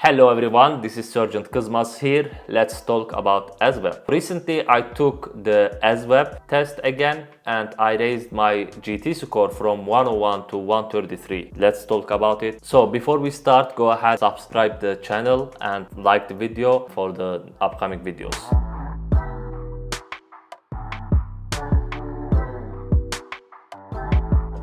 Hello everyone, this is Sergeant Kızmaz here. Let's talk about ASVAB. Recently I took the ASVAB test again and I raised my GT score from 101 to 133. Let's talk about it. So before we start, go ahead, subscribe the channel and like the video for the upcoming videos.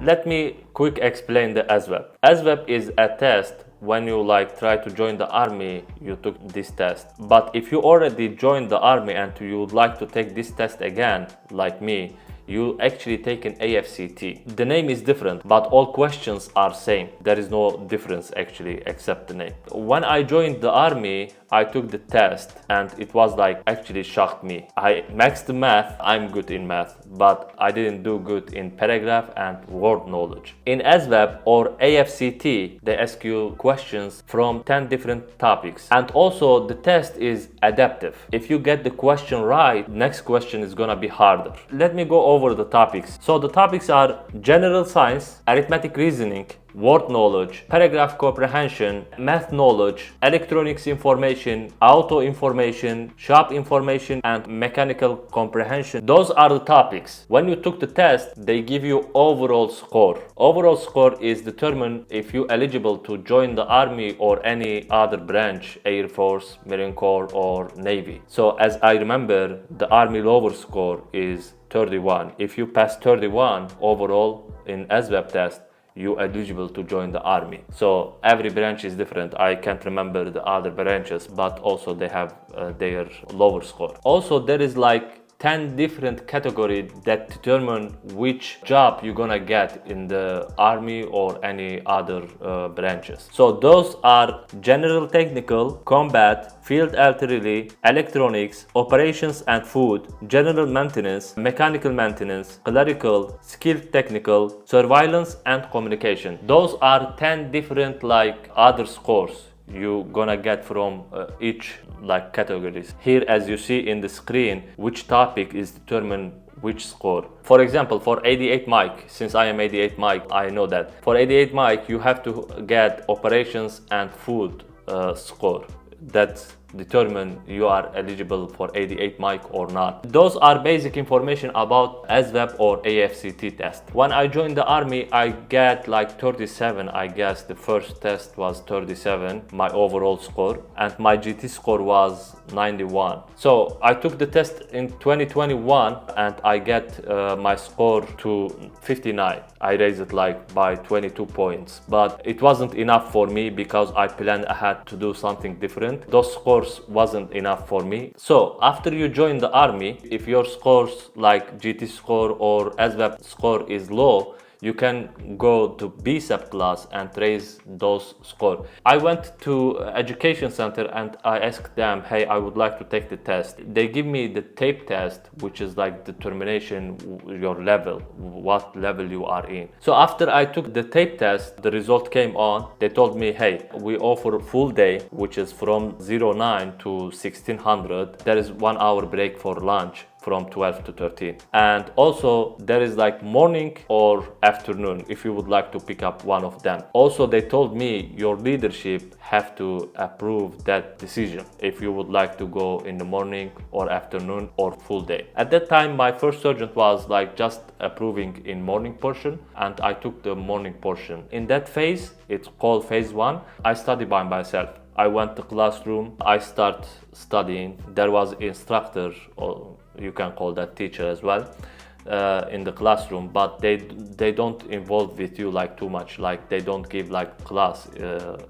Let me quick explain the ASVAB. ASVAB is a test when you try to join the army, you took this test. But if you already joined the army and you would like to take this test again, like me, you actually take an AFCT. The name is different, but all questions are same. There is no difference actually except the name. When I joined the army, I took the test and it was actually shocked me. I maxed the math, I'm good in math, but I didn't do good in paragraph and word knowledge. In ASVAB or AFCT, they ask you questions from 10 different topics. And also the test is adaptive. If you get the question right, next question is gonna be harder. Let me go over the topics. So the topics are general science, arithmetic reasoning, word knowledge, paragraph comprehension, math knowledge, electronics information, auto information, shop information, and mechanical comprehension. Those are the topics. When you took the test, they give you overall score. Overall score is determined if you're eligible to join the army or any other branch, Air Force, Marine Corps, or Navy. So as I remember, the army lower score is 31. If you pass 31 overall in ASVAB test, you're eligible to join the army. So every branch is different. I can't remember the other branches, but also they have their lower score. Also, there is 10 different categories that determine which job you're gonna get in the army or any other branches. So those are general technical, combat, field artillery, electronics, operations and food, general maintenance, mechanical maintenance, clerical, skilled technical, surveillance and communication. Those are 10 different other scores you're gonna get from each categories. Here, as you see in the screen, which topic is determined which score. For example, for 88 Mike, since I am 88 Mike, I know that. For 88 Mike, you have to get operations and food score. That's determine you are eligible for 88 Mike or not. Those are basic information about ASVAB or AFCT test. When I joined the army, I get 37, I guess the first test was 37, my overall score, and my GT score was 91. So I took the test in 2021 and I get my score to 59. I raised it by 22 points, but it wasn't enough for me because I planned ahead to do something different. Those scores wasn't enough for me. So after you join the army, if your scores GT score or ASVAB score is low, you can go to BSAP class and raise those scores. I went to education center and I asked them, hey, I would like to take the test. They give me the tape test, which is determination your level, what level you are in. So after I took the tape test, the result came on. They told me, hey, we offer a full day, which is from 09 to 1600. There is 1 hour break for lunch from 12 to 13, and also there is morning or afternoon if you would like to pick up one of them. Also, they told me your leadership have to approve that decision if you would like to go in the morning or afternoon or full day. At that time, my first sergeant was just approving in morning portion, and I took the morning portion. In that phase, it's called phase 1, I study by myself. I went to classroom, I start studying. There was instructor, or you can call that teacher as well, in the classroom, but they don't involve with you too much. They don't give class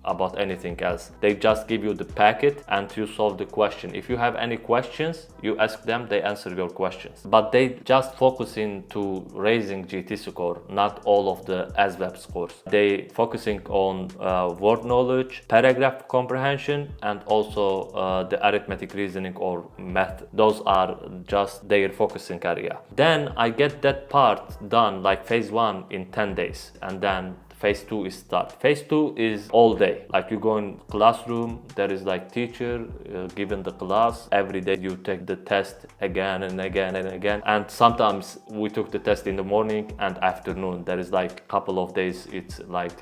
about anything else. They just give you the packet and you solve the question. If you have any questions, you ask them, they answer your questions. But they just focusing to raising GT score, not all of the ASVAB scores. They focusing on word knowledge, paragraph comprehension, and also the arithmetic reasoning or math. Those are just their focusing area. Then I get that part done phase 1 in 10 days, and then phase 2 is start. Phase 2 is all day. Like you go in classroom, there is like teacher given the class. Every day you take the test again and again and again. And sometimes we took the test in the morning and afternoon. There is like a couple of days, it's like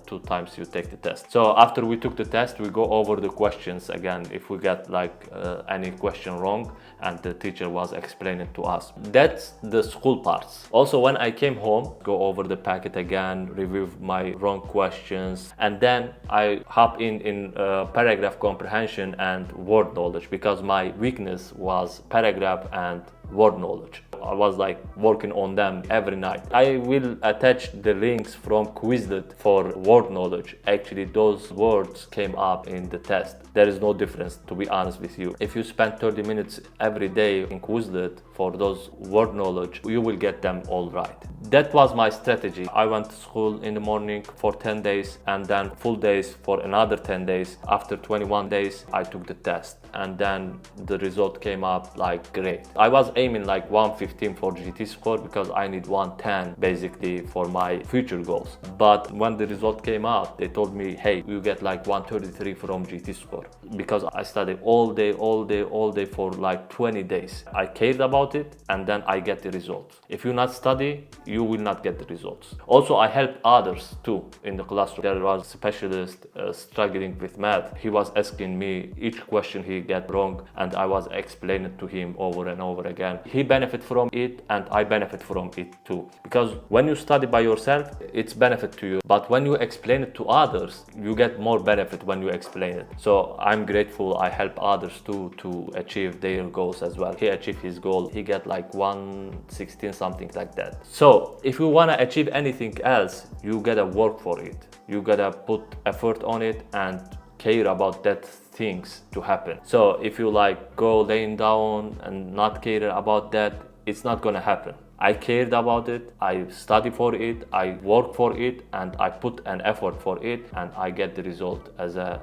2 times you take the test. So after we took the test, we go over the questions again. If we get like any question wrong, and the teacher was explaining to us. That's the school parts. Also, when I came home, go over the packet again, review my wrong questions, and then I hop in paragraph comprehension and word knowledge, because my weakness was paragraph and word knowledge. I was like working on them every night. I will attach the links from Quizlet for word knowledge. Actually, those words came up in the test. There is no difference, to be honest with you. If you spend 30 minutes every day in Quizlet for those word knowledge, you will get them all right. That was my strategy. I went to school in the morning for 10 days and then full days for another 10 days. After 21 days, I took the test and then the result came up like great. I was aiming like 115 for GT score because I need 110 basically for my future goals. But when the result came out, they told me, hey, you get like 133 from GT score, because I studied all day for like 20 days. I cared about it and then I get the results. If you not study, you will not get the results. Also, I help others too in the classroom. There was a specialist struggling with math. He was asking me each question he get wrong and I was explaining to him over and over again. He benefit from it and I benefit from it too. Because when you study by yourself, it's benefit to you. But when you explain it to others, you get more benefit when you explain it. So I'm grateful I help others too to achieve their goals as well. He achieved his goal. He get like 116, something like that. So if you want to achieve anything else, you gotta work for it. You gotta put effort on it and care about that things to happen. So if you like go laying down and not care about that, it's not gonna happen. I cared about it, I study for it, I work for it, and I put an effort for it, and I get the result.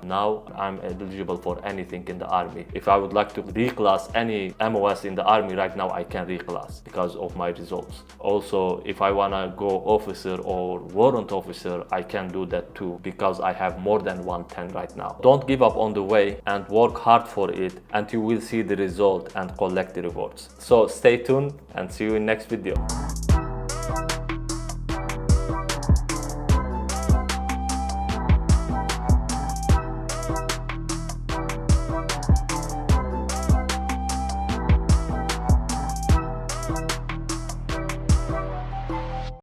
Now I'm eligible for anything in the army. If I would like to reclass any MOS in the army right now, I can reclass because of my results. Also, if I wanna go officer or warrant officer, I can do that too because I have more than 110 right now. Don't give up on the way and work hard for it, and you will see the result and collect the rewards. So stay tuned and see you in next video.